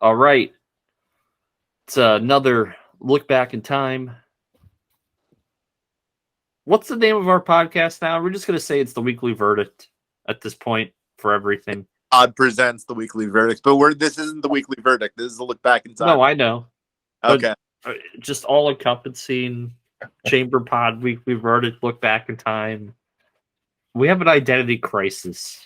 All right. It's another look back in time. What's the name of our podcast now? We're just going to say it's the Weekly Verdict at this point for everything. Odd presents the Weekly Verdict, but this isn't the Weekly Verdict. This is a look back in time. No, I know. Okay. Just all encompassing Chamber Pod, Weekly Verdict, look back in time. We have an identity crisis.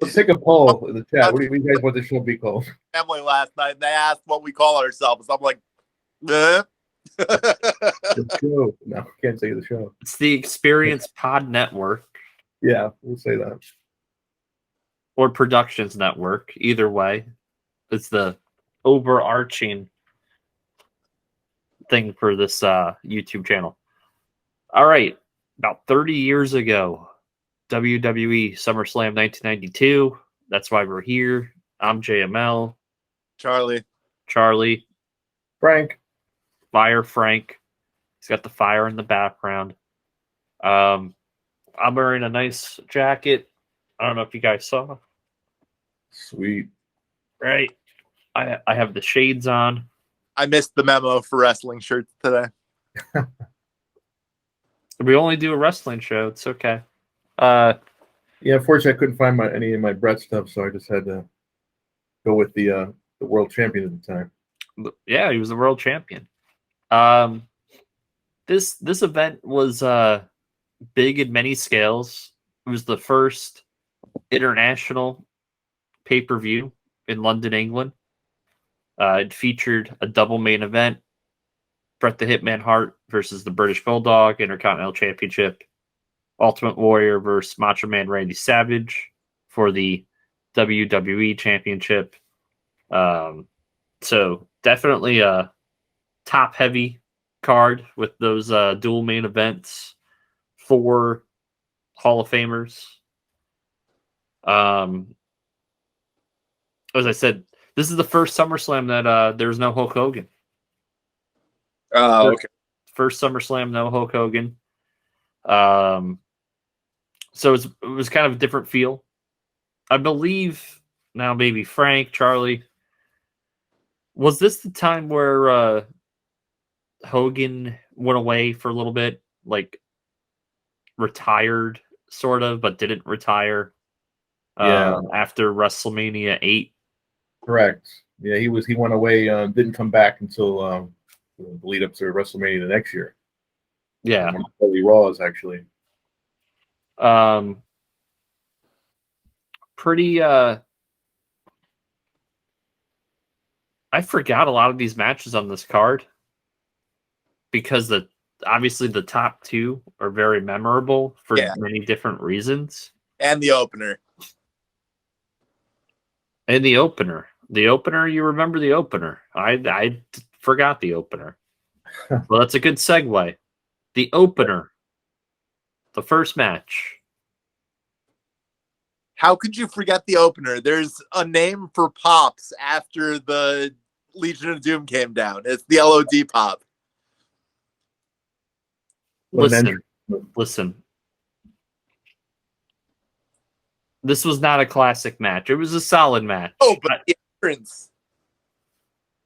Let's take a poll in the chat. What do you guys want the show to be called? Family last night, and they asked what we call ourselves. I'm like, eh? The show. No, can't say the show. It's the Experience Pod Network. Yeah, we'll say that. Or Productions Network. Either way, it's the overarching thing for this YouTube channel. All right. About 30 years ago, WWE SummerSlam 1992. That's why we're here. I'm JML. Charlie. Frank. Fire Frank. He's got the fire in the background. I'm wearing a nice jacket. I don't know if you guys saw. Sweet. Right. I have the shades on. I missed the memo for wrestling shirts today. We only do a wrestling show. It's okay. Yeah, unfortunately, I couldn't find any of my Brett stuff, so I just had to go with the world champion at the time. Yeah, he was the world champion. This event was big in many scales. It was the first international pay-per-view in London, England. It featured a double main event: Bret the Hitman Hart versus the British Bulldog, Intercontinental Championship. Ultimate Warrior versus Macho Man Randy Savage for the WWE Championship. So definitely a top-heavy card with those dual main events for Hall of Famers. As I said, this is the first SummerSlam that there was no Hulk Hogan. Okay. First SummerSlam, no Hulk Hogan. So it was kind of a different feel. I believe now maybe Frank, Charlie. Was this the time where Hogan went away for a little bit? Like retired, sort of, but didn't retire after WrestleMania 8? Correct. Yeah, he went away, didn't come back until the lead up to WrestleMania the next year. Yeah. Raws, actually. Pretty I forgot a lot of these matches on this card because obviously the top two are very memorable for many different reasons. And the opener. You remember the opener. I forgot the opener. Well, that's a good segue. The opener. The first match. How could you forget the opener? There's a name for pops after the Legion of Doom came down. It's the LOD pop. Listen. This was not a classic match. It was a solid match. Oh, but the entrance.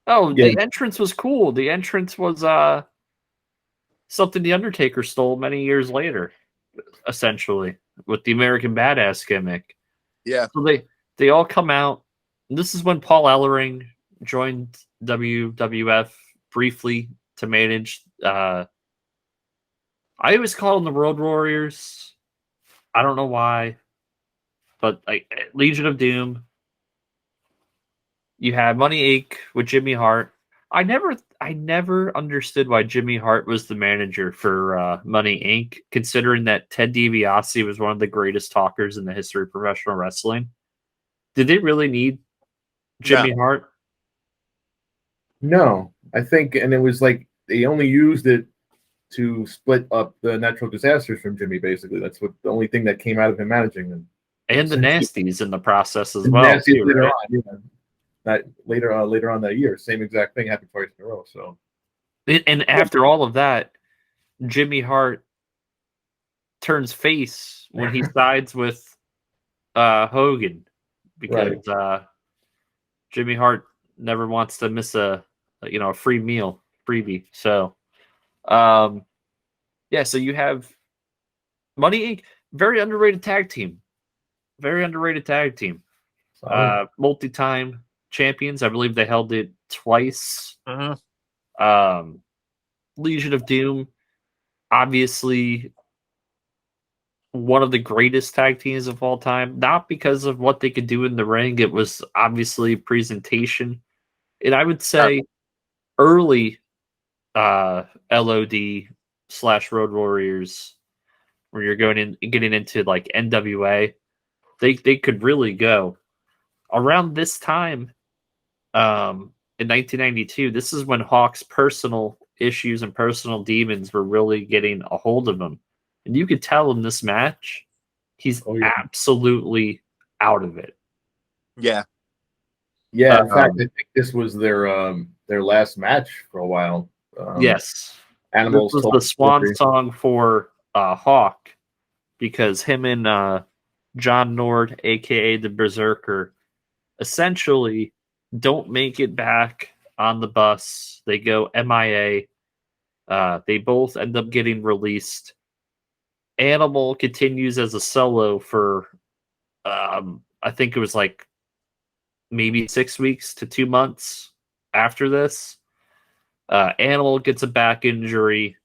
Oh, yeah. The entrance was cool. The entrance was something the Undertaker stole many years later, essentially, with the American Badass gimmick. Yeah. So they all come out. This is when Paul Ellering joined WWF briefly to manage. I always call them the Road Warriors. I don't know why, but Legion of Doom. You had Money Inc. with Jimmy Hart. I never understood why Jimmy Hart was the manager for Money Inc., considering that Ted DiBiase was one of the greatest talkers in the history of professional wrestling. Did they really need Jimmy Hart? No, I think, and it was like they only used it to split up the natural disasters from Jimmy, basically. That's the only thing that came out of him managing them. And the nasties in the process as well. Too, later right? on, yeah. That later on that year, same exact thing happened twice in a row. So, and after all of that, Jimmy Hart turns face when he sides with Hogan because Jimmy Hart never wants to miss a free meal freebie. So, yeah. So you have Money Inc. Very underrated tag team. Very underrated tag team. Multi-time champions. I believe they held it twice. Legion of Doom, obviously one of the greatest tag teams of all time. Not because of what they could do in the ring. It was obviously presentation. And I would say early LOD / Road Warriors, where you're getting into like NWA, they could really go. Around this time, in 1992, this is when Hawk's personal issues and personal demons were really getting a hold of him. And you could tell in this match, he's absolutely out of it. Yeah. Yeah, in fact, I think this was their last match for a while. Yes. Animals this was the swan song for Hawk, because him and John Nord, a.k.a. the Berserker, essentially don't make it back on the bus. They go MIA. They both end up getting released. Animal continues as a solo for, I think it was like maybe 6 weeks to 2 months after this. Animal gets a back injury,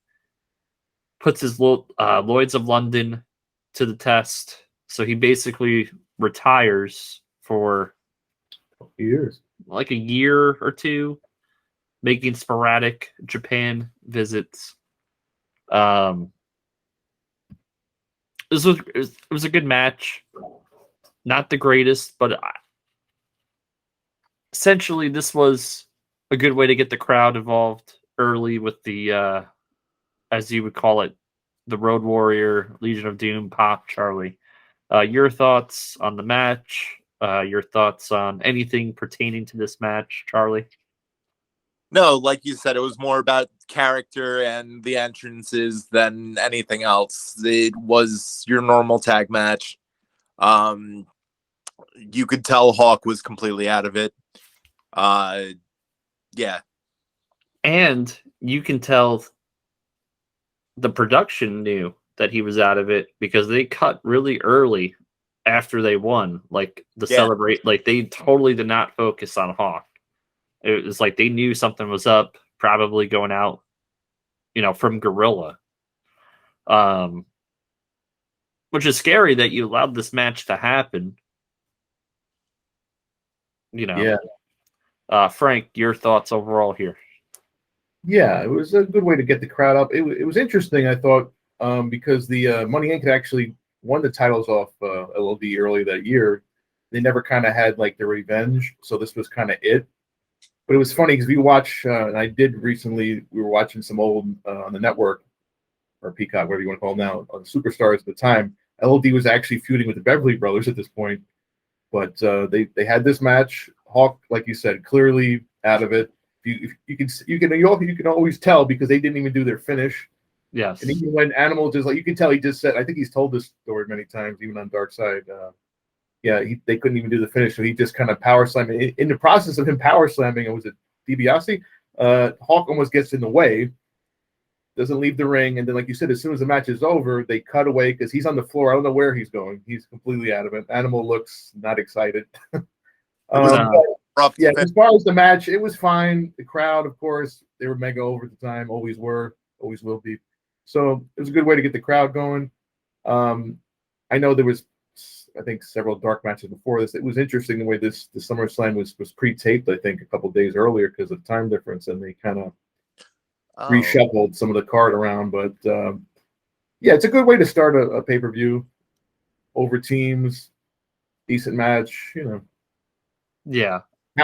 puts his Lloyds of London to the test. So he basically retires for years, like a year or two, making sporadic Japan visits. It was a good match. Not the greatest, but essentially this was a good way to get the crowd involved early with the, as you would call it, the Road Warrior, Legion of Doom pop, Charlie. Your thoughts on the match? Your thoughts on anything pertaining to this match, Charlie? No, like you said, it was more about character and the entrances than anything else. It was your normal tag match. You could tell Hawk was completely out of it. Yeah. And you can tell the production knew that he was out of it, because they cut really early after they won. Like celebrate, like they totally did not focus on Hawk. It was like they knew something was up, probably going out, from Gorilla. Which is scary that you allowed this match to happen. Yeah. Frank, your thoughts overall here? Yeah, it was a good way to get the crowd up. It was interesting, I thought, because the Money Inc. had actually won the titles off LOD early that year. They never kind of had like the revenge, so this was kind of it. But it was funny because we watch, and I did recently, we were watching some old on the network, or Peacock, whatever you want to call them now, on Superstars at the time. LOD was actually feuding with the Beverly Brothers at this point. But they had this match. Hawk, like you said, clearly out of it. You can always tell because they didn't even do their finish. Yes. And even when Animal just like, you can tell he just said, I think he's told this story many times, even on Dark Side. They couldn't even do the finish, so he just kind of power slammed. In the process of him power slamming, was it DiBiase? Hawk almost gets in the way, doesn't leave the ring, and then, like you said, as soon as the match is over, they cut away because he's on the floor. I don't know where he's going. He's completely out of it. Animal looks not excited. As far as the match, it was fine. The crowd, of course, they were mega over at the time, always were, always will be. So it was a good way to get the crowd going. I know there was, I think, several dark matches before this. It was interesting the way the SummerSlam was pre-taped, I think, a couple of days earlier because of time difference, and they kind of reshuffled some of the card around. But it's a good way to start a pay-per-view over teams, decent match, Yeah.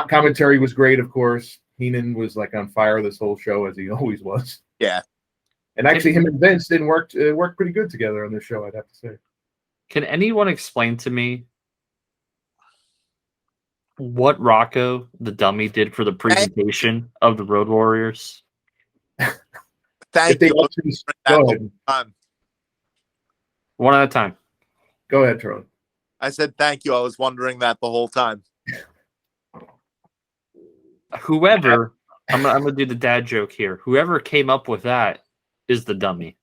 Commentary was great, of course. Heenan was like on fire this whole show, as he always was. Yeah. And actually, him and Vince didn't work pretty good together on this show, I'd have to say. Can anyone explain to me what Rocco the Dummy did for the presentation of the Road Warriors? Thank you. Go ahead. One at a time. Go ahead, Charlie. I said thank you. I was wondering that the whole time. Whoever, I'm gonna do the dad joke here. Whoever came up with that is the dummy.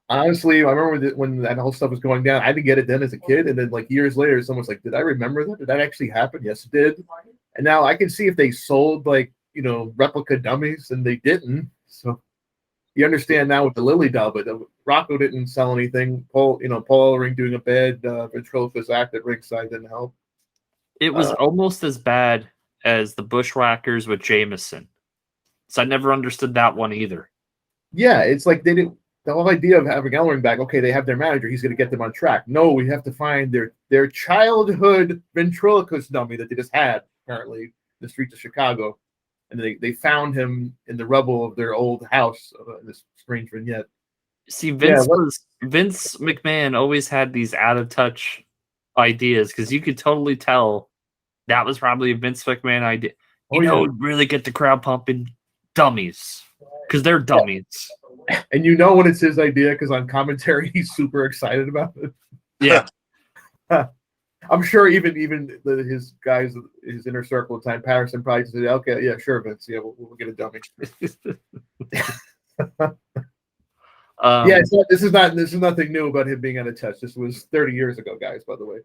Honestly, I remember when that whole stuff was going down. I didn't get it then as a kid, and then like years later, someone's like, "Did I remember that? Did that actually happen?" Yes, it did. And now I can see if they sold like replica dummies, and they didn't. So you understand now with the Lily doll, but Rocco didn't sell anything. Paul Ellering doing a bad ventriloquist act at ringside didn't help. It was almost as bad as the Bushwhackers with Jameson. So I never understood that one either. Yeah, it's like they didn't. The whole idea of having Ellering back, okay, they have their manager, he's going to get them on track. No, we have to find their childhood ventriloquist dummy that they just had, apparently, in the streets of Chicago. And they found him in the rubble of their old house, this strange vignette. See, Vince McMahon always had these out-of-touch ideas, because you could totally tell that was probably a Vince McMahon idea. Really get the crowd pumping dummies, because they're dummies. And when it's his idea, because on commentary he's super excited about it. Yeah. I'm sure even his guys, his inner circle at the time, Patterson probably said, "Okay, yeah, sure, Vince, yeah, we'll get a dummy." This is nothing new about him being on a test. This was 30 years ago, guys. By the way,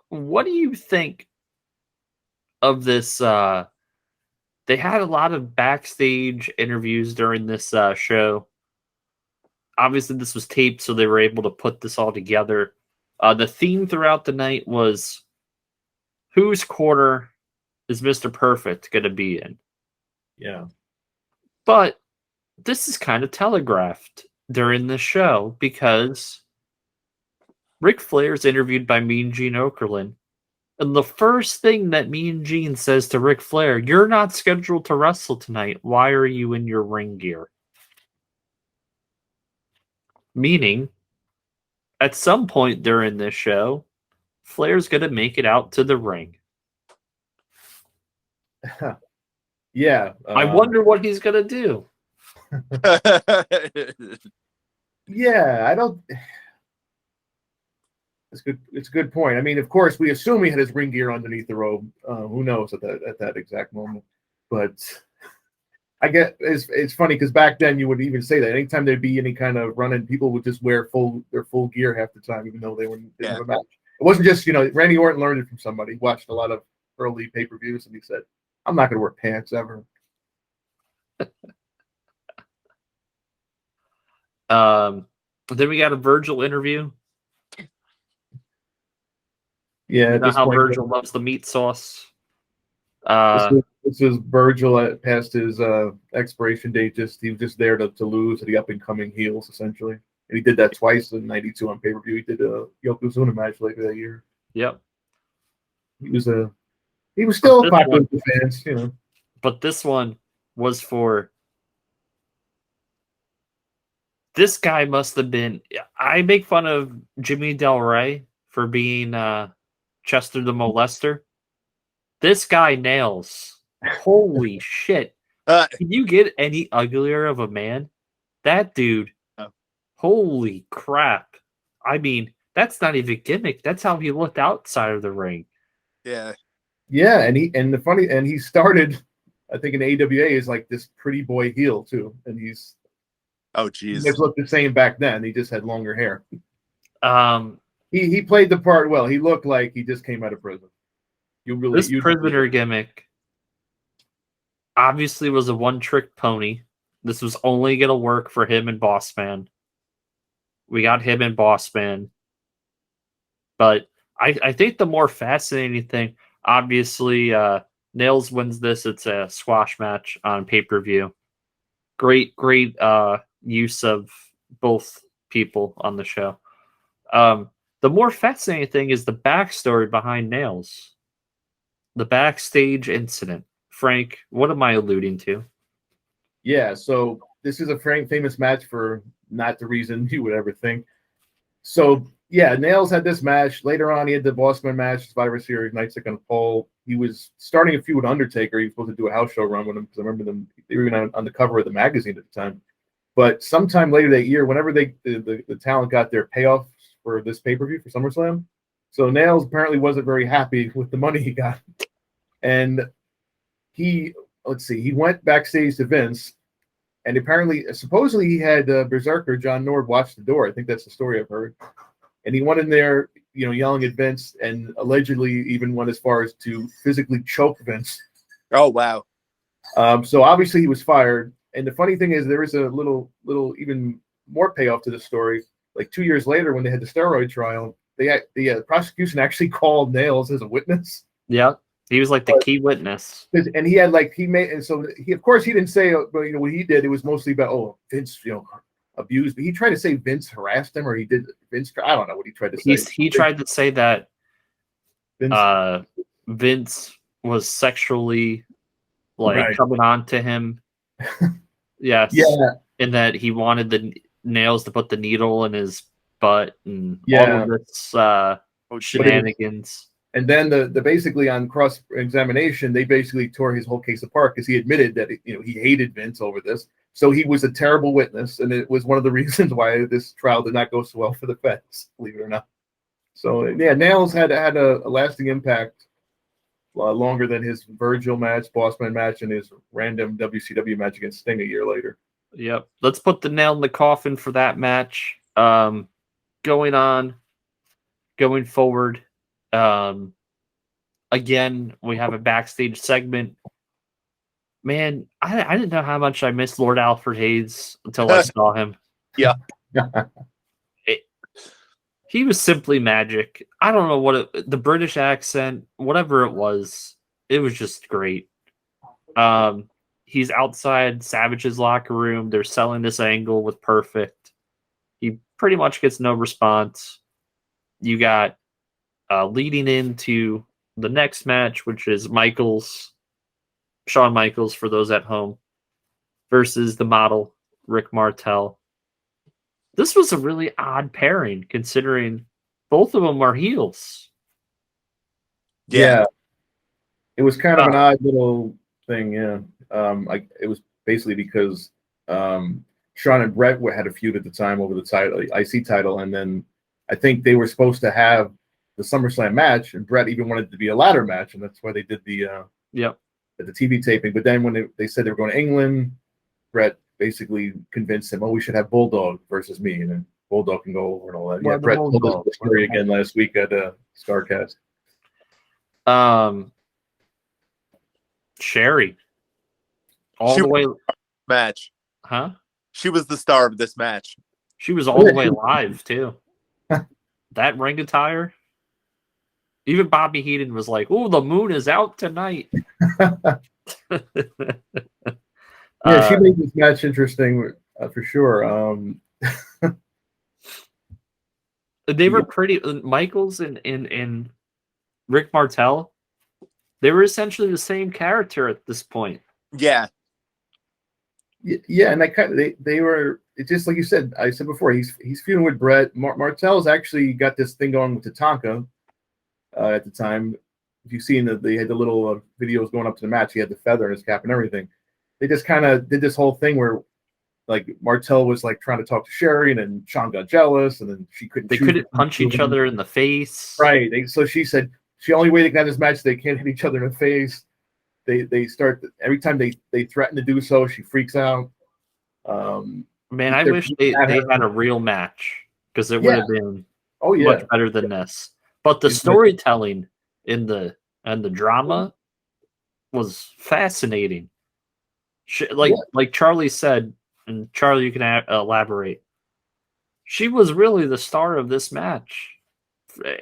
what do you think of this? They had a lot of backstage interviews during this show. Obviously, this was taped, so they were able to put this all together. The theme throughout the night was, whose quarter is Mr. Perfect going to be in? Yeah. But this is kind of telegraphed during the show, because Ric Flair is interviewed by Mean Gene Okerlund. And the first thing that Mean Gene says to Ric Flair, "You're not scheduled to wrestle tonight. Why are you in your ring gear?" Meaning, at some point during this show, Flair's going to make it out to the ring. Yeah. I wonder what he's going to do. Yeah, I don't... It's a good point. I mean, of course, we assume he had his ring gear underneath the robe. Who knows at that exact moment? But I get it's funny, because back then you would even say that anytime there'd be any kind of run-in, people would just wear their full gear half the time, even though they didn't have a match. It wasn't just Randy Orton learned it from somebody. He watched a lot of early pay-per-views, and he said, "I'm not going to wear pants ever." Then we got a Virgil interview. Yeah, you know how Virgil loves the meat sauce. This is Virgil past his expiration date. He was just there to lose to the up and coming heels, essentially. And he did that twice in '92 on pay-per-view. He did a Yokozuna match later that year. Yep. He was still popular with the fans, But this one was for... This guy must have been... I make fun of Jimmy Del Rey for being Chester the Molester. This guy nails. Holy shit. Can you get any uglier of a man? That dude. Holy crap. I mean, that's not even gimmick. That's how he looked outside of the ring. Yeah. Yeah, and he started, I think, in AWA as like this pretty boy heel too. And he's... Oh, geez. He looked the same back then. He just had longer hair. He played the part well. He looked like he just came out of prison. This prisoner gimmick obviously was a one-trick pony. This was only going to work for him and Bossman. We got him and Bossman. But I think the more fascinating thing, obviously, Nails wins this. It's a squash match on pay-per-view. Great use of both people on the show. The more fascinating thing is the backstory behind Nails. The backstage incident. Frank, what am I alluding to? Yeah, so this is a famous match for not the reason you would ever think. So, yeah, Nails had this match. Later on, he had the Bossman match, Survivor Series, Night Sick on a Pole. He was starting a feud with Undertaker. He was supposed to do a house show run with him, because I remember they were even on the cover of the magazine at the time. But sometime later that year, whenever the talent got their payoff for this pay-per-view for SummerSlam, So Nails apparently wasn't very happy with the money he got, and he went backstage to Vince, and supposedly he had Berserker John Nord watch the door. I think that's the story I've heard, and he went in there, yelling at Vince, and allegedly even went as far as to physically choke Vince. Oh wow! So obviously he was fired. And the funny thing is, there is a little even more payoff to the story. Like 2 years later, when they had the steroid trial, the prosecution actually called Nails as a witness. Yeah, he was like the key witness. And he had of course he didn't say, but what he did, it was mostly about Vince, abused. But he tried to say Vince harassed him, or he did Vince. I don't know what he tried to say. He tried to say that Vince was sexually right. coming on to him. Yes. Yeah. And that he wanted the Nails to put the needle in his butt and all of this shenanigans. And then the basically on cross examination, they basically tore his whole case apart because he admitted that he hated Vince over this. So he was a terrible witness, and it was one of the reasons why this trial did not go so well for the feds, believe it or not. So yeah, Nails had a lasting impact, longer than his Virgil match, Bossman match, and his random WCW match against Sting a year later. Yep. Let's put the nail in the coffin for that match. Going forward. Again, we have a backstage segment. Man, I didn't know how much I missed Lord Alfred Hayes until I saw him. Yeah. He was simply magic. I don't know the British accent, whatever it was just great. He's outside Savage's locker room. They're selling this angle with Perfect. He pretty much gets no response. You got leading into the next match, which is Shawn Michaels, for those at home, versus the model, Rick Martel. This was a really odd pairing, considering both of them are heels. Yeah. It was kind of an odd little thing, yeah. It was basically because Shawn and Brett had a feud at the time over the title, IC title, and then I think they were supposed to have the SummerSlam match, and Brett even wanted it to be a ladder match, and that's why they did the TV taping. But then when they said they were going to England, Brett basically convinced him, we should have Bulldog versus me, and then Bulldog can go over and all that. Yeah, Brett told us the story again last week at Starcast. Sherry. The way match. Huh? She was the star of this match. She was all the way live, too. That ring attire. Even Bobby Heenan was like, the moon is out tonight. Yeah, she made this match interesting for sure. They were pretty. Michaels and Rick Martel, they were essentially the same character at this point. Yeah. Yeah, and they were. It's just like you said. I said before, he's feuding with Brett. Martel's actually got this thing going with Tatanka at the time. If you've seen that, they had the little videos going up to the match. He had the feather in his cap and everything. They just kind of did this whole thing where, like, Martel was like trying to talk to Sherry, and then Sean got jealous, and then she couldn't. They couldn't punch each other in the face. Right. So she said the only way they got this match, they can't hit each other in the face. They start every time they threaten to do so, she freaks out. Man, I wish they had a real match, because it would have been much better than this. But the storytelling and the drama was fascinating. Like Charlie said, and Charlie, you can elaborate. She was really the star of this match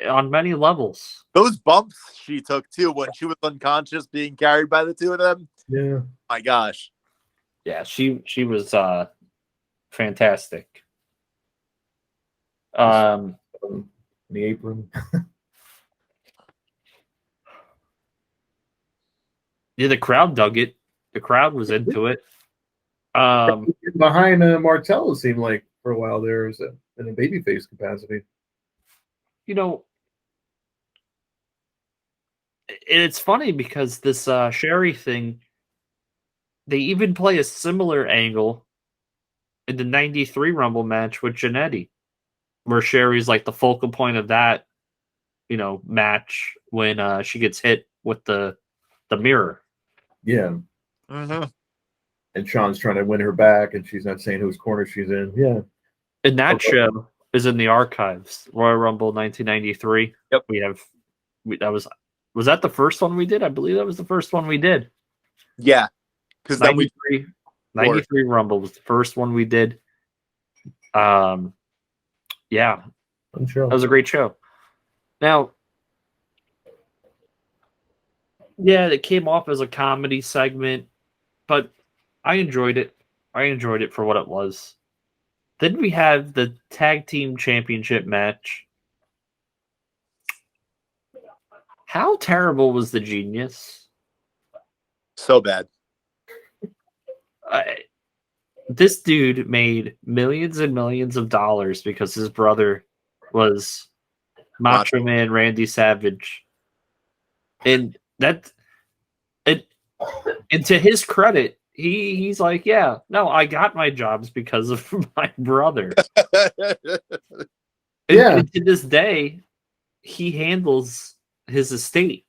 on many levels. Those bumps she took too when she was unconscious, being carried by the two of them. Yeah. My gosh. Yeah, she was fantastic. The apron. Yeah, the crowd dug it. The crowd was into it. Behind Martel, it seemed like for a while there was in a babyface capacity. It's funny because this Sherry thing, they even play a similar angle in the 93 Rumble match with Jannetty, where Sherry's like the focal point of that, match when she gets hit with the mirror. Yeah. Mm-hmm. And Sean's trying to win her back, and she's not saying whose corner she's in. Yeah. And that show is in the archives. Royal Rumble 1993. Yep. Was that the first one we did? I believe that was the first one we did. Yeah. Because then 93 Rumble was the first one we did. Yeah. That was a great show. Now, yeah, it came off as a comedy segment, but I enjoyed it. I enjoyed it for what it was. Then we have the Tag Team Championship match. How terrible was the Genius? So bad. This dude made millions and millions of dollars because his brother was Macho Man Randy Savage. And to his credit, he's like, yeah, no, I got my jobs because of my brother. And to this day, he handles his estate.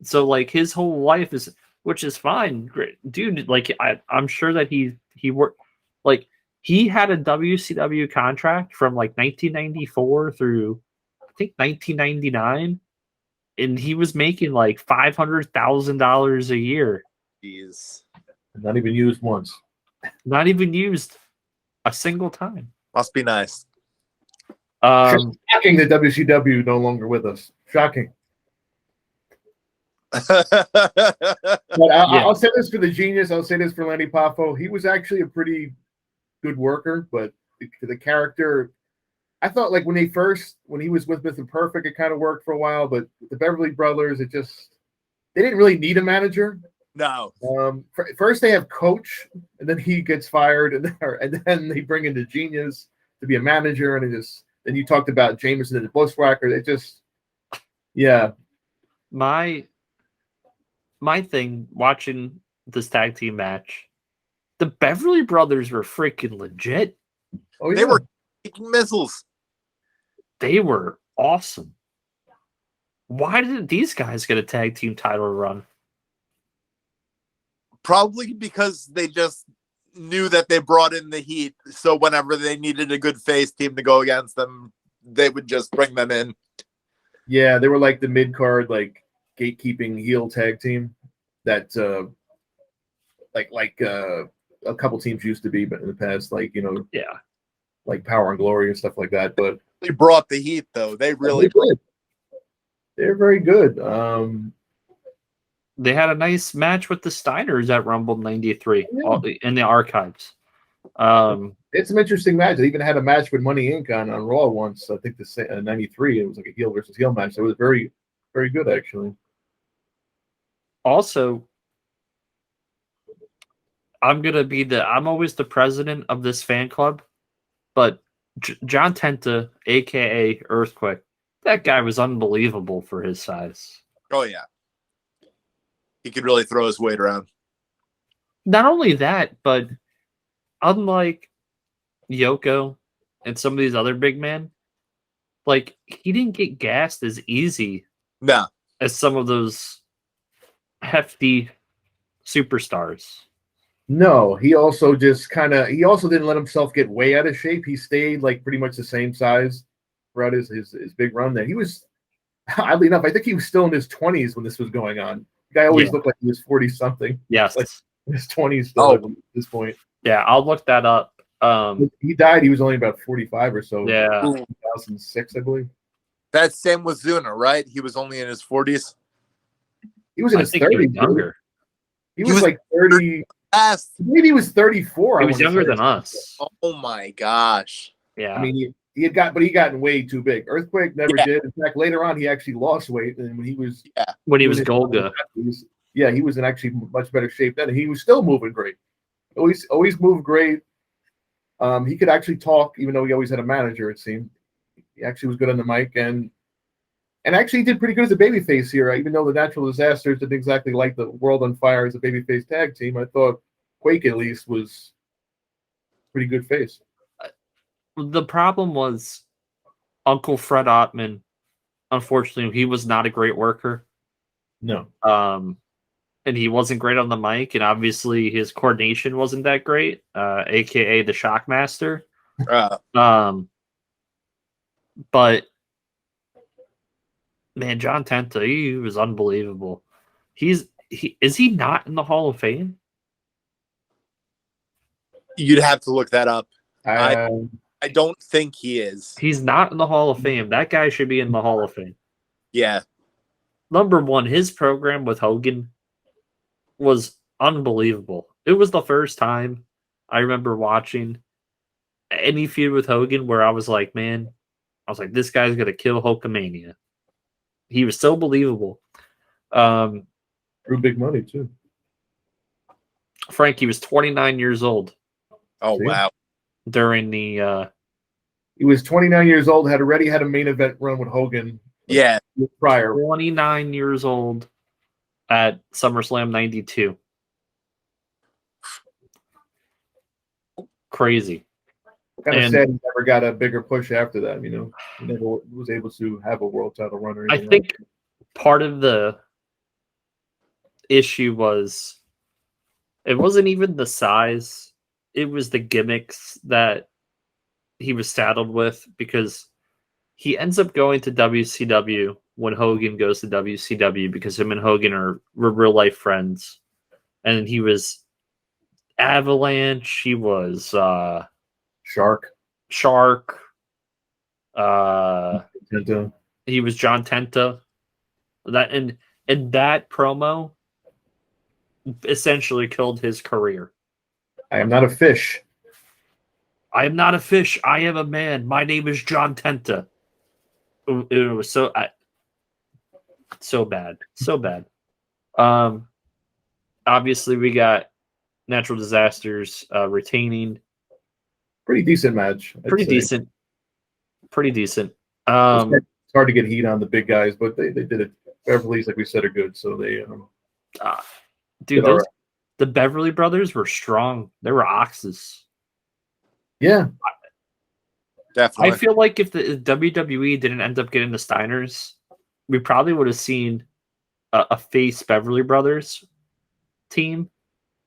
So like his whole life is, which is fine, great dude. Like I'm sure that he worked, like he had a WCW contract from like 1994 through I think 1999, and he was making like $500,000 a year. Jeez. Not even used once. Not even used a single time. Must be nice. Shocking that WCW no longer with us. Shocking. But I'll say this for the Genius. I'll say this for Lenny Poffo. He was actually a pretty good worker, but the character, I thought like when he was with Mr. Perfect, it kind of worked for a while, but the Beverly Brothers, they didn't really need a manager. No. First they have Coach, and then he gets fired, and then they bring in the Genius to be a manager, and then you talked about Jameson and the Bushwhacker. My thing watching this tag team match, the Beverly Brothers were freaking legit. Oh, yeah. They were taking missiles. They were awesome. Why didn't these guys get a tag team title run? Probably because they just knew that they brought in the heat. So whenever they needed a good face team to go against them, they would just bring them in. Yeah, they were like the mid-card, like gatekeeping heel tag team that a couple teams used to be, but in the past, like like Power and Glory and stuff like that. But they brought the heat, though. They really did. They're very good. They had a nice match with the Steiners at Rumble 93 in the archives. It's an interesting match. They even had a match with Money Inc. on Raw once. I think the 93. It was like a heel versus heel match. So it was very, very good, actually. Also, I'm always the president of this fan club, but John Tenta, aka Earthquake, that guy was unbelievable for his size. Oh yeah, he could really throw his weight around. Not only that, but unlike Yoko and some of these other big men, like he didn't get gassed as easy as some of those hefty superstars. No, he also didn't let himself get way out of shape. He stayed like pretty much the same size throughout his big run there. He was, oddly enough, I think he was still in his 20s when this was going on. The guy always looked like he was 40 something. Yes. Like in his 20s still at this point. Yeah, I'll look that up. He died, he was only about 45 or so. Yeah. 2006, I believe. That's same with Zuna, right? He was only in his 40s. He was in his 30s. Younger. He was like 30. Maybe he was 34. He was younger than us. Oh my gosh. Yeah. I mean, he had gotten way too big. Earthquake never did. In fact, later on, he actually lost weight, and when he was Golga, he was in actually much better shape then. And he was still moving great. Always moved great. He could actually talk, even though he always had a manager. It seemed he actually was good on the mic, and actually did pretty good as a babyface here. Even though the Natural Disasters didn't exactly like the World on Fire as a babyface tag team, I thought Quake at least was pretty good face. The problem was Uncle Fred Ottman unfortunately, he was not a great worker. No. And he wasn't great on the mic, and obviously his coordination wasn't that great, aka the Shockmaster. But man, John Tenta, he was unbelievable. Is he not in the Hall of Fame? You'd have to look that up. Uh, I don't think he is. He's not in the Hall of Fame. That guy should be in the Hall of Fame. Yeah. Number one, his program with Hogan was unbelievable. It was the first time I remember watching any feud with Hogan where I was like, this guy's going to kill Hulkamania. He was so believable. Drew big money, too. Frank, he was 29 years old. Oh, wow. During the... He was 29 years old, had already had a main event run with Hogan. Yeah. Prior. 29 years old at SummerSlam 92. Crazy. Kind of sad he never got a bigger push after that, you know. He never was able to have a world title run or anything. I think part of the issue was it wasn't even the size, it was the gimmicks that he was saddled with, because he ends up going to WCW when Hogan goes to WCW because him and Hogan were real life friends. And he was Avalanche, he was Shark. Tenta. He was John Tenta. That and that promo essentially killed his career. I am not a fish. I am not a fish. I am a man. My name is John Tenta. It was so bad. So bad. Obviously we got Natural Disasters retaining. Pretty decent match. Pretty decent. It's hard to get heat on the big guys, but they did it. Beverly's, like we said, are good, so they dude, the Beverly brothers were strong. They were oxes. Yeah, definitely. I feel like if the WWE didn't end up getting the Steiners, we probably would have seen a face Beverly Brothers team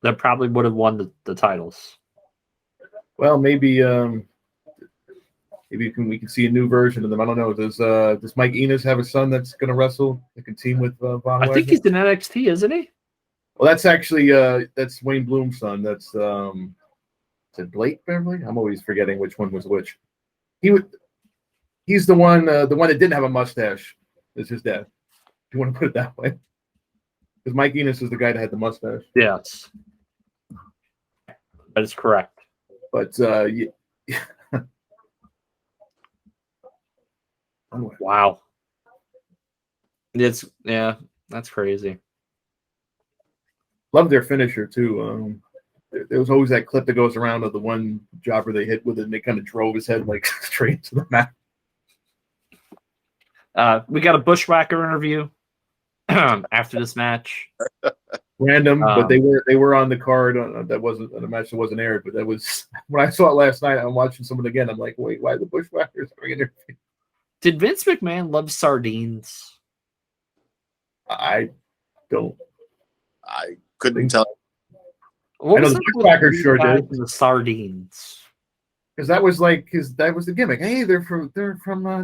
that probably would have won the titles. Well, maybe we can see a new version of them. I don't know. Does Mike Enos have a son that's going to wrestle? That can team with Von Wagner? I think he's in NXT, isn't he? Well, that's actually that's Wayne Bloom's son. That's is it Blake Beverly? I'm always forgetting which one was which. He's the one that didn't have a mustache. Is his dad. If you want to put it that way. Because Mike Enos is the guy that had the mustache. Yes, that is correct. But wow. That's crazy. Love their finisher too. There was always that clip that goes around of the one jobber they hit with it, and they kind of drove his head like straight to the mat. We got a Bushwhacker interview after this match. Random, but they were on the card. That wasn't a match that wasn't aired, but that was when I saw it last night. I'm watching someone again. I'm like, wait, why the Bushwhackers are in there? Did Vince McMahon love sardines? I couldn't tell. I know the Bushwhackers sure did. The sardines, because that was the gimmick. Hey, they're from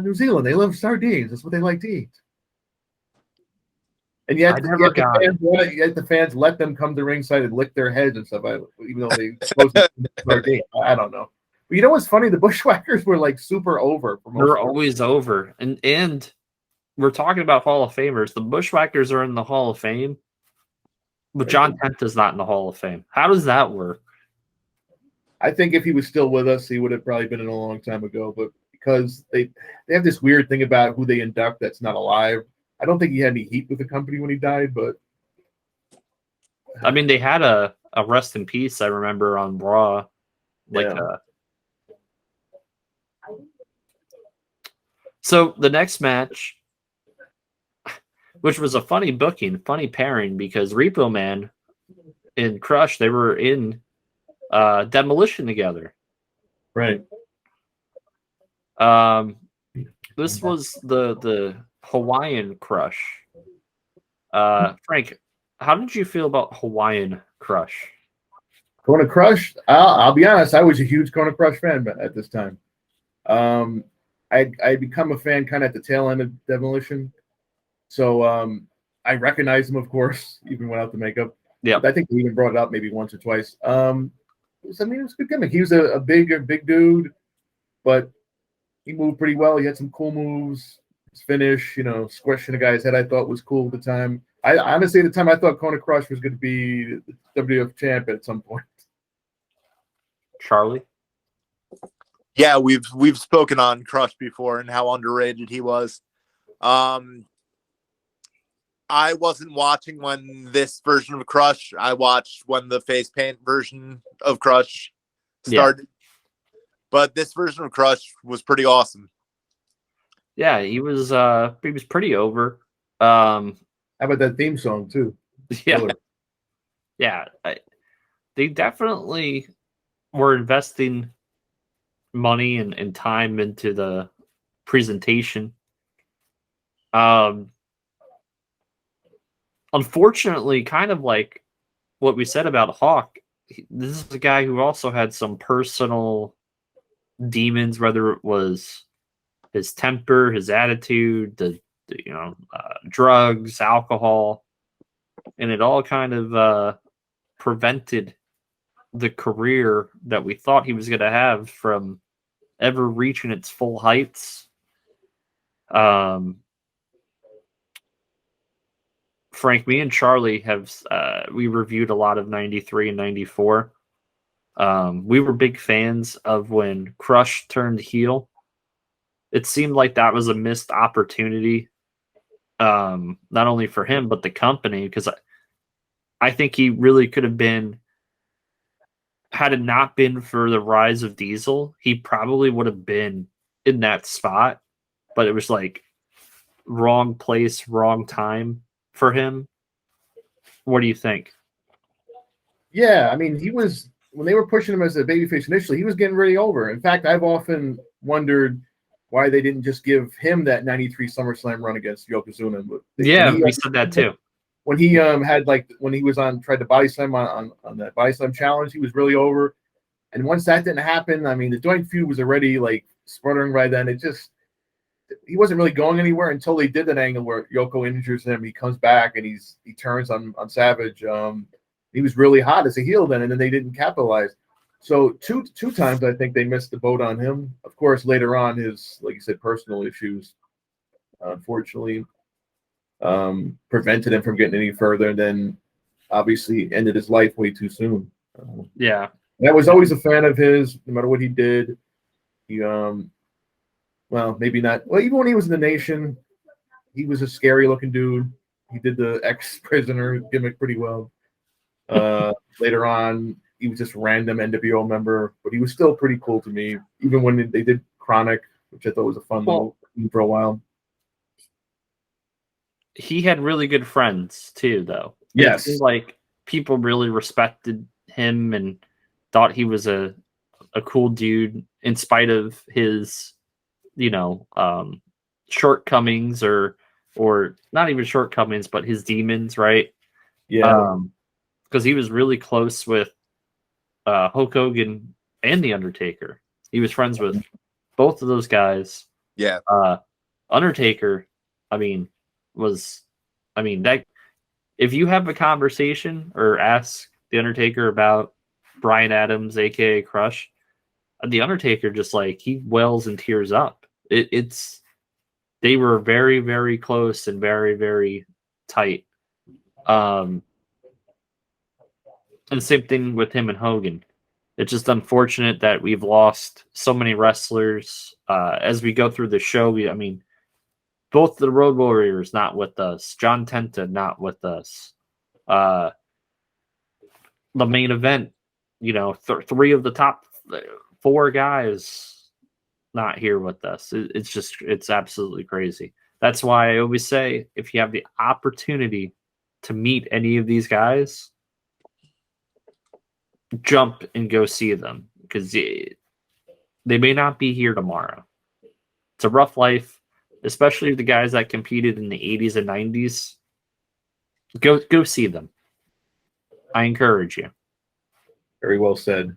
New Zealand. They love sardines. That's what they like to eat. And yet the fans let them come to ringside and lick their heads and stuff, even though they supposed to sardine. I don't know. But you know what's funny? The Bushwhackers were like super over. They're always over, and we're talking about Hall of Famers. The Bushwhackers are in the Hall of Fame, but John Tenta's not in the Hall of Fame. How does that work? I think if he was still with us, he would have probably been in a long time ago. But because they have this weird thing about who they induct that's not alive. I don't think he had any heat with the company when he died, but I mean, they had a rest in peace. I remember on Raw, So the next match, which was a funny booking, funny pairing, because Repo Man and Crush, they were in Demolition together. Right. This was the Hawaiian Crush. Frank, how did you feel about Hawaiian Crush? Kona Crush. I'll be honest. I was a huge Kona Crush fan at this time. I'd become a fan kind of at the tail end of Demolition, so I recognized him, of course, even without the makeup. Yeah, I think we even brought it up maybe once or twice. It was a good gimmick. He was a big dude, but he moved pretty well. He had some cool moves. His finish, squishing the guy's head, I thought was cool at the time. I honestly, at the time, I thought Kona Crush was going to be the WWF champ at some point. Charlie. Yeah, we've spoken on Crush before and how underrated he was. I wasn't watching when this version of Crush. I watched when the face paint version of Crush started. Yeah. But this version of Crush was pretty awesome. Yeah, he was pretty over. How about that theme song too? Yeah. Yeah. They definitely were investing money and time into the presentation. Unfortunately, kind of like what we said about Hawk, this is a guy who also had some personal demons, whether it was his temper, his attitude, the drugs, alcohol, and it all kind of prevented the career that we thought he was going to have from ever reaching its full heights. Frank, me and Charlie have we reviewed a lot of 93 and 94. We were big fans of when Crush turned heel. It seemed like that was a missed opportunity, not only for him, but the company, because I think he really could have been, had it not been for the rise of Diesel, he probably would have been in that spot, but it was like wrong place, wrong time for him. What do you think? Yeah, I mean, he was, when they were pushing him as a babyface initially, he was getting really over. In fact, I've often wondered why they didn't just give him that 93 SummerSlam run against Yokozuna. We said that too. When he when he was tried to body slam on that body slam challenge, he was really over. And once that didn't happen, I mean, the joint feud was already like sputtering by then. He wasn't really going anywhere until they did that angle where Yoko injures him. He comes back and he turns on Savage. He was really hot as a heel then, and then they didn't capitalize. So two times I think they missed the boat on him. Of course, later on, his, like you said, personal issues, unfortunately, prevented him from getting any further, and then obviously ended his life way too soon. Yeah. I was always a fan of his, no matter what he did. He, well, maybe not. Well, even when he was in the Nation, he was a scary-looking dude. He did the ex-prisoner gimmick pretty well. Later on, he was just a random NWO member, but he was still pretty cool to me, even when they did Chronic, which I thought was a fun little thing for a while. He had really good friends, too, though. Yes. It seemed like people really respected him and thought he was a cool dude in spite of his, shortcomings or not even shortcomings, but his demons, right? Yeah. Because he was really close with Hulk Hogan and The Undertaker. He was friends with both of those guys. Yeah. Undertaker, that if you have a conversation or ask The Undertaker about Bryan Adams, aka Crush, The Undertaker just he wells and tears up. They were very, very close and very, very tight. And the same thing with him and Hogan. It's just unfortunate that we've lost so many wrestlers as we go through the show. Both the Road Warriors not with us, John Tenta not with us. The main event, three of the top four guys not here with us. It's absolutely crazy. That's why I always say, if you have the opportunity to meet any of these guys, jump and go see them, because they may not be here tomorrow. It's a rough life. especially the guys that competed in the 80s and 90s. Go see them. I encourage you. Very well said.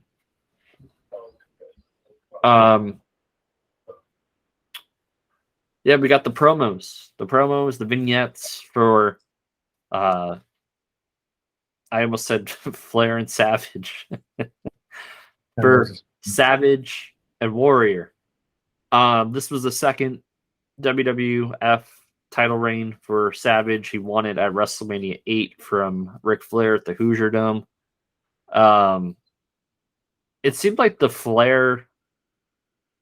Yeah, we got the promos, the vignettes for I almost said Flair and Savage. For Savage and Warrior. This was the second WWF title reign for Savage. He won it at WrestleMania 8 from Ric Flair at the Hoosier Dome. It seemed like the Flair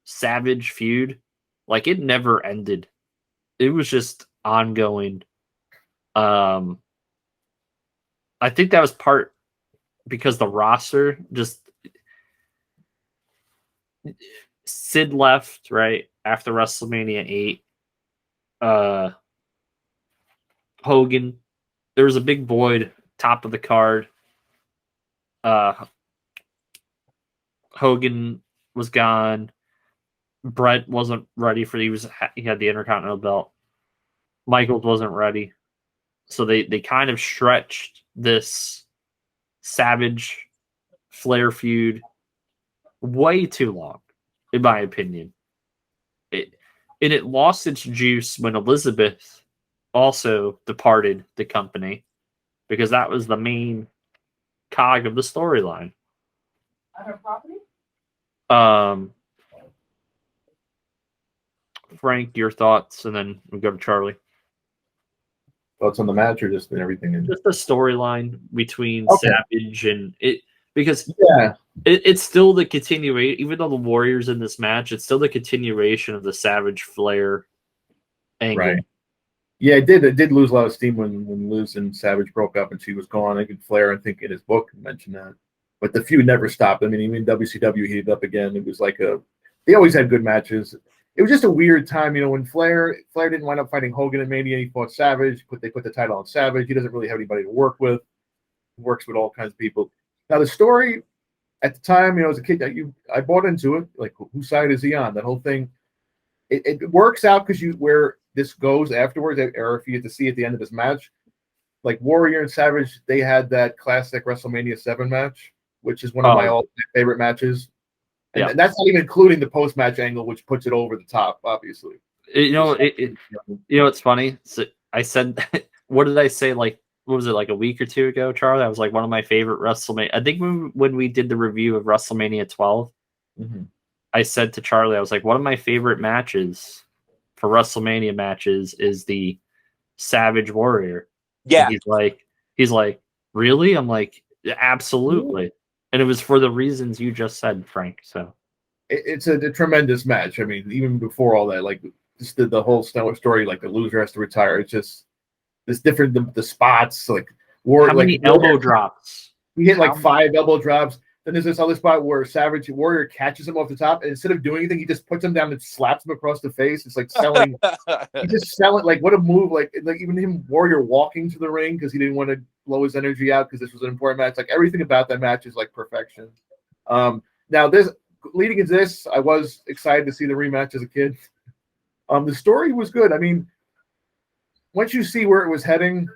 Savage feud, like, it never ended. It was just ongoing. I think that was part because the roster just Sid left right after WrestleMania 8. Hogan, there was a big void top of the card. Hogan was gone. Brett wasn't ready for he had the Intercontinental belt. Michaels wasn't ready. So they kind of stretched this Savage Flair feud way too long, in my opinion. It lost its juice when Elizabeth also departed the company, because that was the main cog of the storyline. On her property? Frank, your thoughts, and then we go to Charlie. Thoughts on the match or just everything? Just the storyline between Savage and it, because it's still the continuation. Even though the Warriors in this match, it's still the continuation of the Savage Flair angle. Right. Yeah, it did lose a lot of steam when Liz and Savage broke up and she was gone. I think Flair, I think in his book, mentioned that. But the feud never stopped. I mean, even WCW heated up again. It was like they always had good matches. It was just a weird time, when Flair didn't wind up fighting Hogan in Mania. He fought Savage. They put the title on Savage. He doesn't really have anybody to work with. He works with all kinds of people. Now, the story at the time, as a kid, I bought into it. Like, whose side is he on? That whole thing. It works out because where this goes afterwards, or if you get to see at the end of this match, like Warrior and Savage, they had that classic WrestleMania 7 match, which is one of my all-time favorite matches. And that's not even including the post-match angle, which puts it over the top, obviously. It's funny. So I said, what did I say? Like, what was it, like a week or two ago, Charlie? That was like one of my favorite WrestleMania. I think when we did the review of WrestleMania 12, I said to Charlie, I was like, one of my favorite matches for WrestleMania matches is the Savage Warrior. Yeah. And he's like, really? I'm like, absolutely. And it was for the reasons you just said, Frank. So it's a tremendous match. I mean, even before all that, like just the whole story, like the loser has to retire. It's just this different the spots, like how many elbow drops? We hit like 5 elbow drops. Then there's this other spot where Savage Warrior catches him off the top, and instead of doing anything, he just puts him down and slaps him across the face. It's like selling. He just selling, like, what a move! Like even him Warrior walking to the ring because he didn't want to blow his energy out because this was an important match. Like everything about that match is like perfection. Now this leading into this, I was excited to see the rematch as a kid. The story was good. I mean, once you see where it was heading,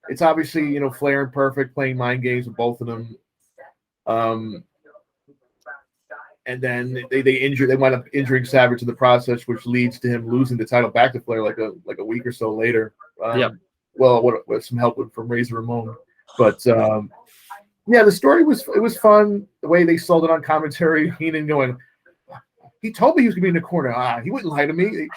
it's obviously Flair and Perfect playing mind games with both of them. And then they wind up injuring Savage in the process, which leads to him losing the title back to Flair like a week or so later. Well, with some help from Razor Ramon, but the story was fun. The way they sold it on commentary, Heenan going, he told me he was gonna be in the corner. He wouldn't lie to me.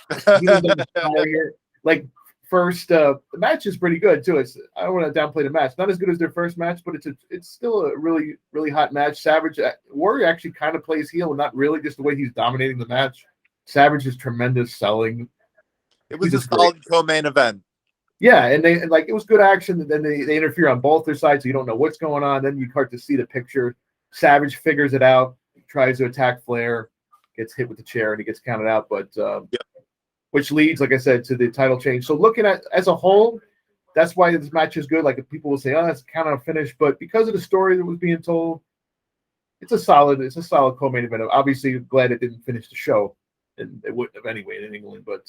Like first, the match is pretty good too. I don't want to downplay the match. Not as good as their first match, but it's still a really, really hot match. Savage Warrior actually kind of plays heel, not really, just the way he's dominating the match. Savage is tremendous selling. It was a solid co-main event. Yeah, and it was good action. And then they interfere on both their sides, so you don't know what's going on. Then you start to see the picture. Savage figures it out, tries to attack Flair, gets hit with the chair, and he gets counted out. But which leads, like I said, to the title change. So looking at as a whole, that's why this match is good. Like people will say, "Oh, that's kind of a finish," but because of the story that was being told, it's a solid co-main event. Obviously, glad it didn't finish the show, and it wouldn't have anyway in England. But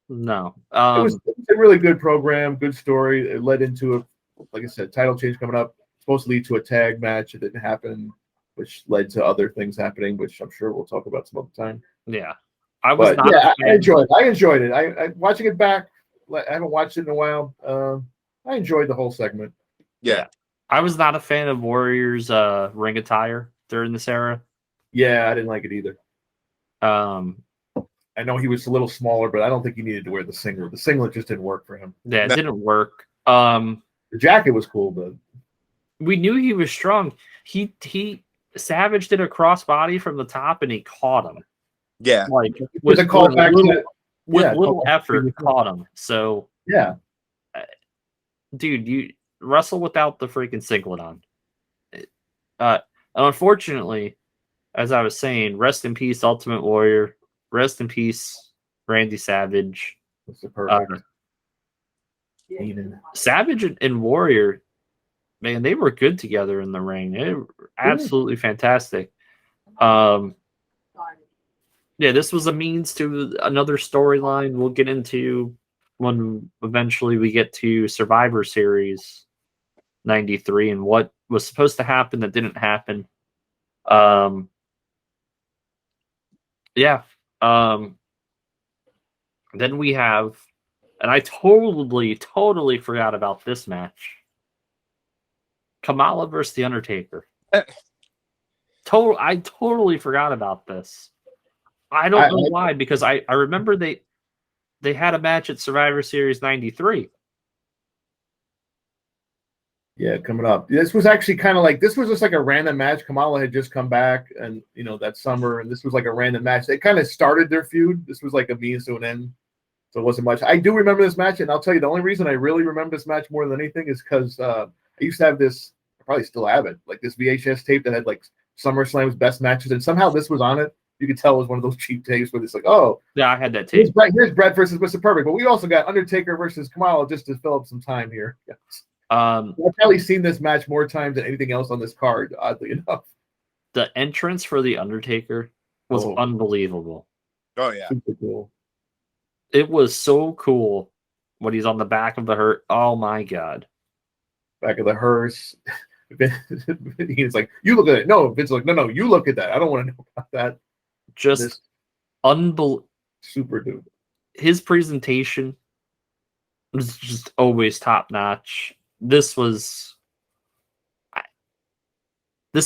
No. It was a really good program, good story. It led into like I said, title change coming up. Supposed to lead to a tag match. It didn't happen, which led to other things happening, which I'm sure we'll talk about some other time. Yeah. I enjoyed it. I enjoyed it. I watching it back. I haven't watched it in a while. I enjoyed the whole segment. Yeah. I was not a fan of Warrior's ring attire during this era. Yeah, I didn't like it either. I know he was a little smaller, but I don't think he needed to wear the singlet. The singlet just didn't work for him. Yeah, it didn't work. The jacket was cool, but we knew he was strong. He Savage did a crossbody from the top, and he caught him. Yeah, like with a callback with little effort, caught him. So yeah, dude, you wrestle without the freaking singlet on. And unfortunately, as I was saying, rest in peace, Ultimate Warrior. Rest in peace, Randy Savage. That's the perfect. Savage and Warrior, man, they were good together in the ring. They were absolutely fantastic. Yeah, this was a means to another storyline we'll get into when eventually we get to Survivor Series 93 and what was supposed to happen that didn't happen. Then we have, and I totally forgot about this match. Kamala versus The Undertaker. I totally forgot about this. I don't know why, because I remember they had a match at Survivor Series 93. Yeah, coming up. This was actually kind of like, this was just like a random match. Kamala had just come back and, that summer, and this was like a random match. They kind of started their feud. This was like a means to an end. So it wasn't much. I do remember this match, and I'll tell you, the only reason I really remember this match more than anything is because I used to have this, I probably still have it, like this VHS tape that had like SummerSlam's best matches, and somehow this was on it. You could tell it was one of those cheap tapes where it's like, oh. Yeah, I had that tape. Here's Brett versus Mr. Perfect, but we also got Undertaker versus Kamala just to fill up some time here. Yes. I've probably seen this match more times than anything else on this card, oddly enough. The entrance for The Undertaker was unbelievable. Oh, yeah. Super cool. It was so cool when he's on the back of the hearse. Oh, my God. Back of the hearse. He's like, you look at it. No, Vince's like, no, you look at that. I don't want to know about that. Just unbelievable. Super dude. His presentation was just always top notch. This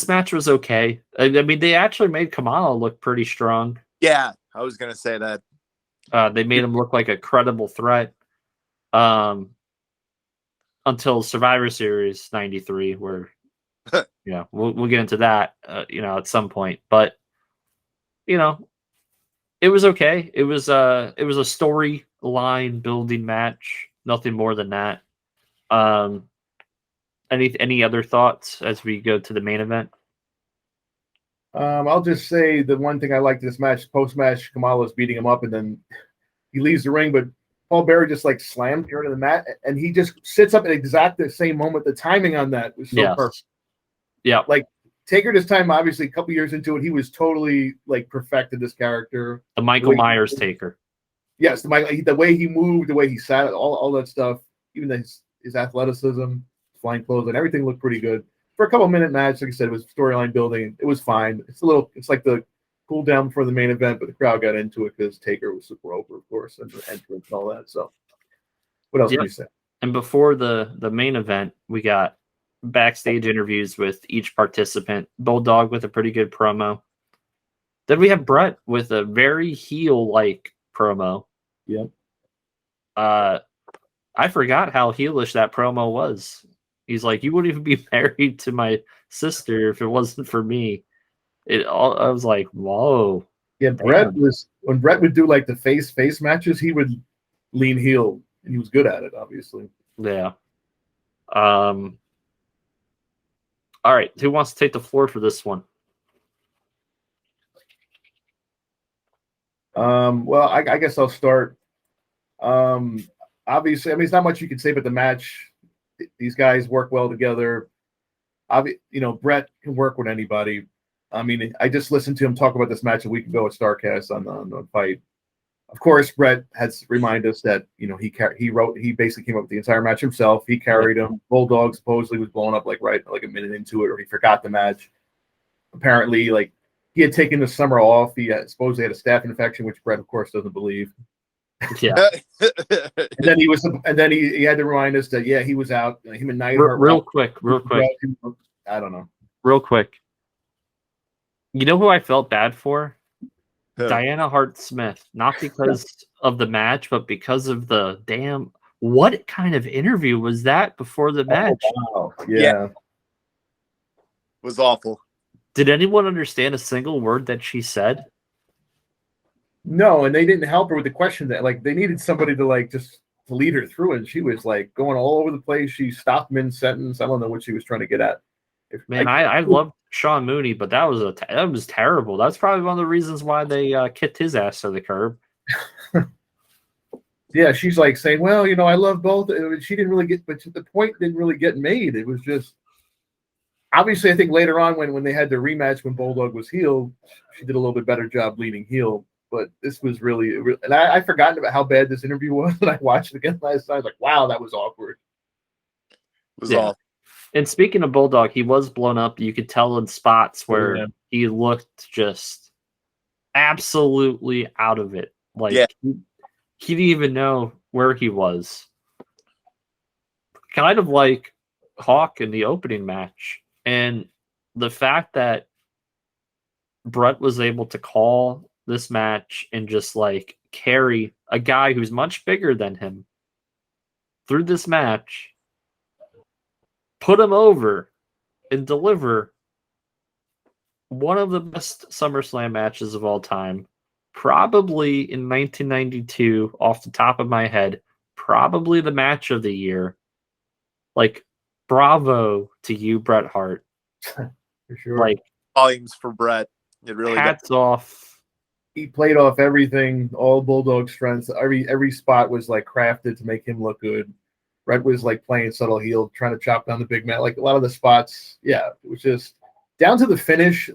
match was okay. I mean, they actually made Kamala look pretty strong. Yeah, I was gonna say that. They made him look like a credible threat. Until Survivor Series 93, where we'll get into that at some point. But it was okay. It was a storyline building match. Nothing more than that. Any other thoughts as we go to the main event? I'll just say the one thing I liked this match, post-match, Kamala's beating him up, and then he leaves the ring, but Paul Bearer just like slammed her into the mat, and he just sits up at exactly the same moment. The timing on that was so perfect. Yeah. Like, Taker this time, obviously, a couple years into it, he was totally like perfected this character. The Michael Myers Taker. Yes, the way he moved, the way he sat, all that stuff, even his athleticism, flying clothes, and everything looked pretty good. For a couple-minute match, like I said, it was storyline building. It was fine. It's like the cool down before the main event, but the crowd got into it because Taker was super over, of course, and the entrance and all that. So, what else can you say? And before the main event, we got backstage interviews with each participant. Bulldog with a pretty good promo. Then we have Brett with a very heel-like promo. Yep. I forgot how heelish that promo was. He's like, you wouldn't even be married to my sister if it wasn't for me. I was like, whoa. Yeah, when Brett would do like the face matches, he would lean heel, and he was good at it, obviously. Yeah. All right, who wants to take the floor for this one? Well, I guess I'll start. Obviously, I mean, it's not much you can say about the match. These guys work well together. Brett can work with anybody. I mean, I just listened to him talk about this match a week ago at StarCast on Fight. Of course, Brett has remind us that he basically came up with the entire match himself. He carried him. Bulldog supposedly was blown up like a minute into it, or he forgot the match. Apparently, like he had taken the summer off. He supposedly had a staph infection, which Brett, of course, doesn't believe. Yeah. and then he had to remind us that he was out. Him and Neidhart. Real quick. I don't know. Real quick. You know who I felt bad for? Diana Hart Smith, not because of the match, but because of the damn. What kind of interview was that before the match? Wow. Yeah. Was awful. Did anyone understand a single word that she said? No, and they didn't help her with the question that they needed somebody to just to lead her through it. And she was going all over the place. She stopped mid sentence. I don't know what she was trying to get at. I love Sean Mooney, but that was terrible. That's probably one of the reasons why they kicked his ass to the curb. Yeah, she's saying, "Well, I love both." She didn't really get, but the point didn't really get made. It was just obviously. I think later on when they had the rematch when Bulldog was heel, she did a little bit better job leading heel. But this was really, and I forgotten about how bad this interview was, and I watched it again last night. I was like, wow, that was awkward. It was awful. And speaking of Bulldog, he was blown up. You could tell in spots where he looked just absolutely out of it. He didn't even know where he was. Kind of like Hawk in the opening match. And the fact that Brett was able to call this match and just carry a guy who's much bigger than him through this match, put him over, and deliver one of the best SummerSlam matches of all time. Probably in 1992, off the top of my head, probably the match of the year. Bravo to you, Bret Hart. For sure. Volumes for Bret. It really hats off. He played off everything, all Bulldog strengths. Every spot was crafted to make him look good. Bret was playing subtle heel, trying to chop down the big man. A lot of the spots, it was just down to the finish.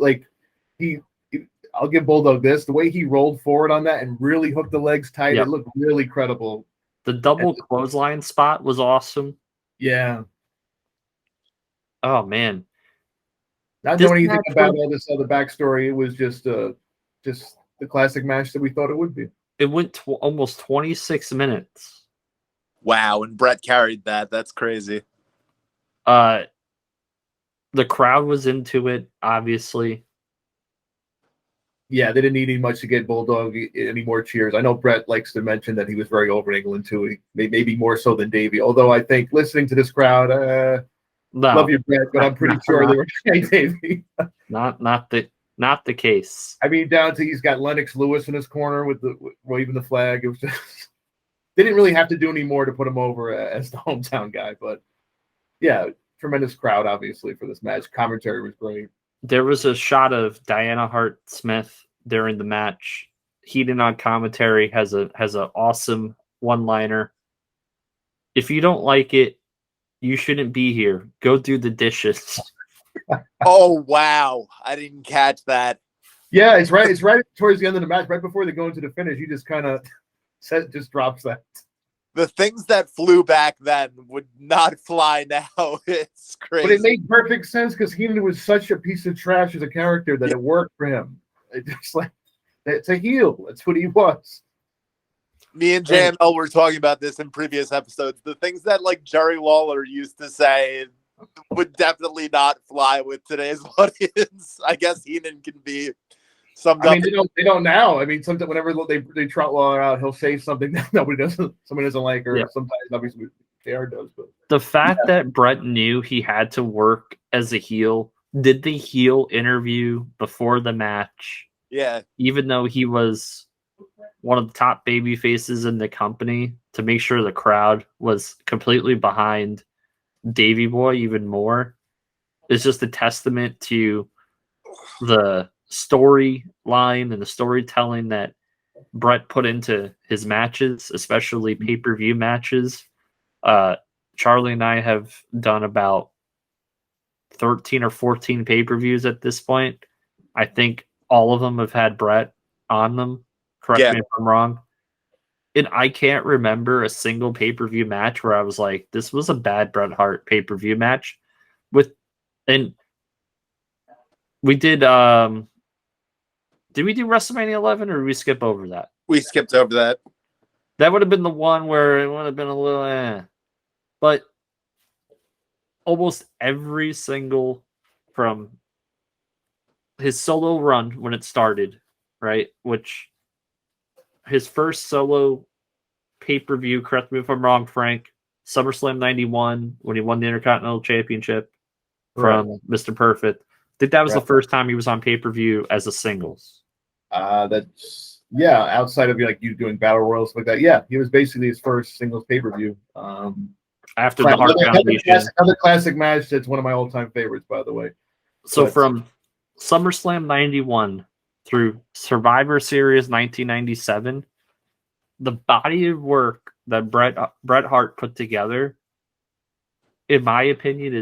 I'll give Bulldog this. The way he rolled forward on that and really hooked the legs tight, it looked really credible. The double clothesline spot was awesome. Yeah. Oh, man. Not knowing anything about all this other backstory, it was just the classic match that we thought it would be. It went almost 26 minutes. Wow, and Bret carried that. That's crazy. The crowd was into it, obviously. Yeah, they didn't need much to get Bulldog any more cheers. I know Bret likes to mention that he was very over in England too. Maybe more so than Davey. Although I think listening to this crowd, love you, Bret, but I'm pretty sure they were saying Davey. Not the case. I mean, down to he's got Lennox Lewis in his corner with waving the flag. It was just they didn't really have to do any more to put him over as the hometown guy. But yeah, tremendous crowd obviously for this match. Commentary was great. There was a shot of Diana Hart Smith during the match. Heaton on commentary has a awesome one-liner. If you don't like it, you shouldn't be here. Go do the dishes. Oh wow, I didn't catch that. Yeah, it's right. It's right towards the end of the match, right before they go into the finish. He just kind of just drops that. The things that flew back then would not fly now. It's crazy. But it made perfect sense because Heenan was such a piece of trash as a character that it worked for him. It just it's a heel. That's what he was. Me and JML were talking about this in previous episodes. The things that Jerry Lawler used to say would definitely not fly with today's audience. I guess Heenan can be summed up. They don't now. I mean, sometimes whenever they trot Lawler out, he'll say something that somebody doesn't like, or sometimes obviously JR does. But the fact that Bret knew he had to work as a heel, did the heel interview before the match. Yeah. Even though he was one of the top baby faces in the company, to make sure the crowd was completely behind Davey Boy even more, is just a testament to the storyline and the storytelling that Bret put into his matches, especially pay-per-view matches. Charlie and I have done about 13 or 14 pay-per-views at this point. I think all of them have had Bret on them. Correct me if I'm wrong. And I can't remember a single pay-per-view match where I was like, this was a bad Bret Hart pay-per-view match. And we did we do WrestleMania 11 or did we skip over that? We skipped over that. That would have been the one where it would have been a little But almost every single from his solo run when it started, right? Which his first solo pay-per-view, correct me if I'm wrong, Frank, SummerSlam 91 when he won the Intercontinental Championship from Mr. Perfect. I think that was the first time he was on pay-per-view as a singles. That's outside of like you doing battle royals like that. Yeah, he was basically his first singles pay-per-view. After the Hart Foundation. Another classic match that's one of my all-time favorites, by the way. So from SummerSlam 91 through Survivor Series 1997, the body of work that Bret Hart put together, in my opinion,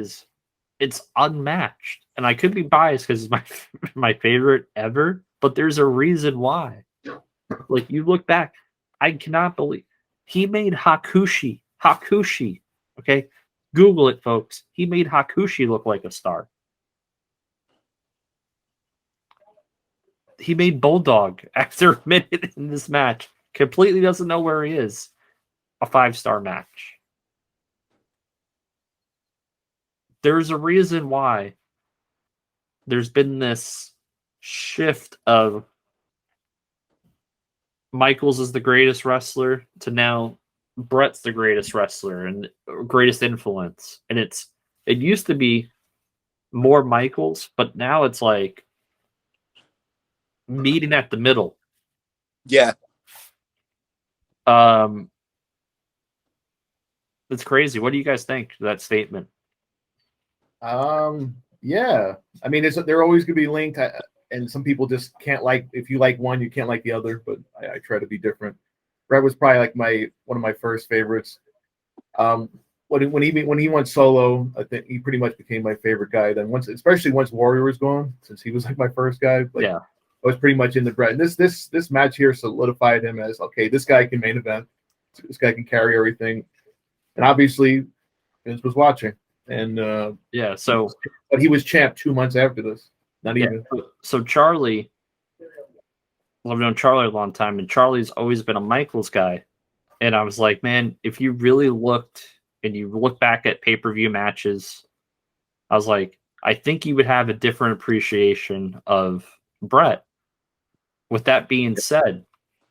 it's unmatched. And I could be biased because it's my favorite ever, but there's a reason why. Like, you look back, I cannot believe he made Hakushi. Okay, Google it, folks. He made Hakushi look like a star. He made Bulldog after a minute in this match. Completely doesn't know where he is. A 5-star match. There's a reason why there's been this shift of Michaels is the greatest wrestler to now Bret's the greatest wrestler and greatest influence. And it used to be more Michaels, but now it's like meeting at the middle. Yeah. It's crazy. What do you guys think of that statement? Yeah. I mean, they're always going to be linked, and some people just can't like. If you like one, you can't like the other. But I try to be different. Bret was probably like one of my first favorites. When he went solo, I think he pretty much became my favorite guy. Then especially once Warrior was gone, since he was like my first guy. Like, yeah. I was pretty much into Bret. And this match here solidified him as, okay, this guy can main event. This guy can carry everything. And obviously, Vince was watching. And but he was champ 2 months after this. Not even. So Charlie, I've known Charlie a long time, and Charlie's always been a Michaels guy. And I was like, man, if you really looked and you look back at pay-per-view matches, I was like, I think you would have a different appreciation of Bret. With that being said,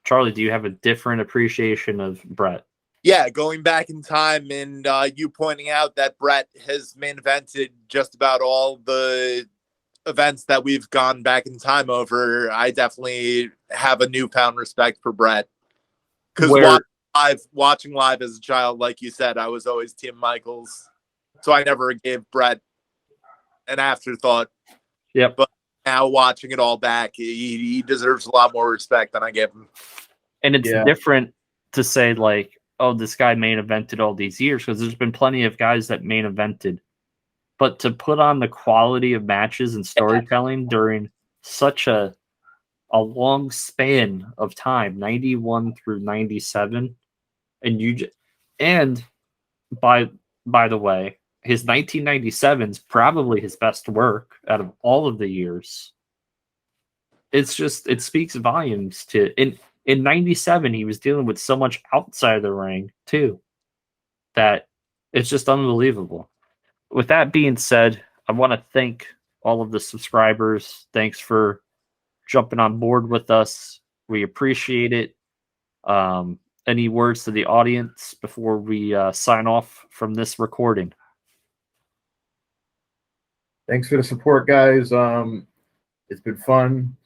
Charlie, do you have a different appreciation of Bret? Yeah, going back in time and you pointing out that Bret has main evented just about all the events that we've gone back in time over, I definitely have a newfound respect for Bret. Because watching live as a child, like you said, I was always Team Michaels. So I never gave Bret an afterthought. Yep. But now watching it all back, he deserves a lot more respect than I gave him. And it's different to say, like, oh, this guy main evented all these years, because there's been plenty of guys that main evented. But to put on the quality of matches and storytelling during such a long span of time, 91 through 97, and by the way, his 1997 is probably his best work out of all of the years. It speaks volumes to in 97 he was dealing with so much outside of the ring too that it's just unbelievable. With that being said, I want to thank all of the subscribers. Thanks for jumping on board with us. We appreciate it. Any words to the audience before we sign off from this recording? Thanks for the support, guys. It's been fun.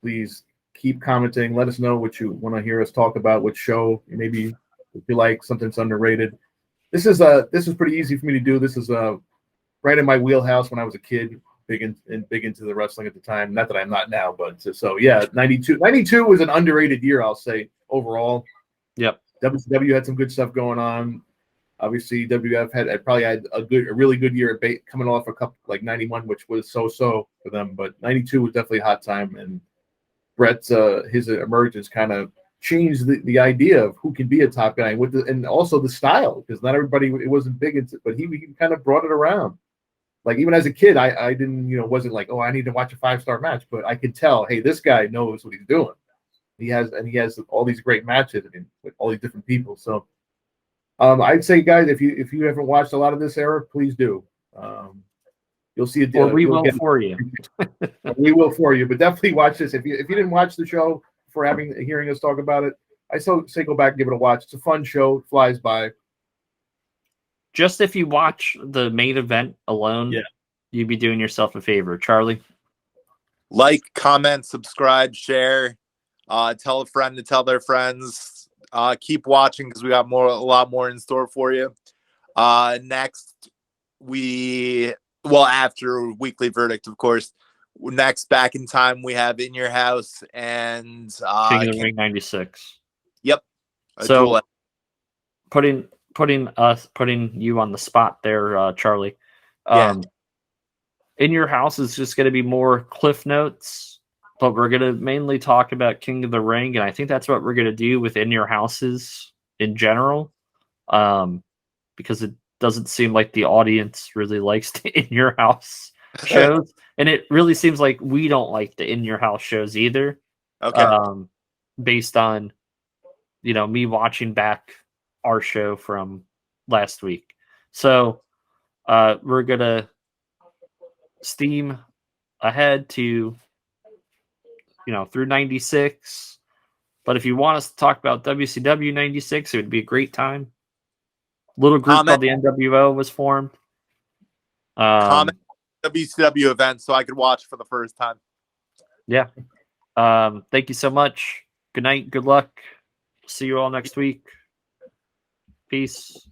Please keep commenting. Let us know what you want to hear us talk about, what show maybe if you like something that's underrated. This is pretty easy for me to do. This is right in my wheelhouse when I was a kid, big into the wrestling at the time. Not that I'm not now, but so yeah, 92 was an underrated year, I'll say, overall. Yep. WCW had some good stuff going on. Obviously, WWF had a really good year at coming off a couple like 91, which was so for them. But 92 was definitely a hot time, and Bret's his emergence kind of changed the idea of who can be a top guy and also the style, because not everybody, it wasn't big into, but he kind of brought it around. Like even as a kid, I didn't, wasn't like, oh, I need to watch a 5-star match, but I could tell, hey, this guy knows what he's doing. He has all these great matches with all these different people. So I'd say, guys, if you haven't watched a lot of this era, please do. You'll see it. Or we will for you. We will for you, but definitely watch this. If you didn't watch the show for hearing us talk about it, I say go back and give it a watch. It's a fun show. It flies by. Just if you watch the main event alone, you'd be doing yourself a favor. Charlie? Like, comment, subscribe, share, tell a friend to tell their friends. Keep watching because we got a lot more in store for you. Next, after Weekly Verdict, of course. Next, Back in Time, we have In Your House and King of the Ring 96. Yep. So putting you on the spot there, Charlie. In Your House is just going to be more cliff notes, but we're going to mainly talk about King of the Ring, and I think that's what we're going to do with In Your Houses in general, because it doesn't seem like the audience really likes the In Your House shows, and it really seems like we don't like the In Your House shows either. Okay. Based on me watching back our show from last week. So we're gonna steam ahead to through 96, but if you want us to talk about WCW 96, it would be a great time. Little group called the NWO was formed. Comment WCW event so I could watch for the first time. Yeah. Thank you so much. Good night. Good luck. See you all next week. Peace.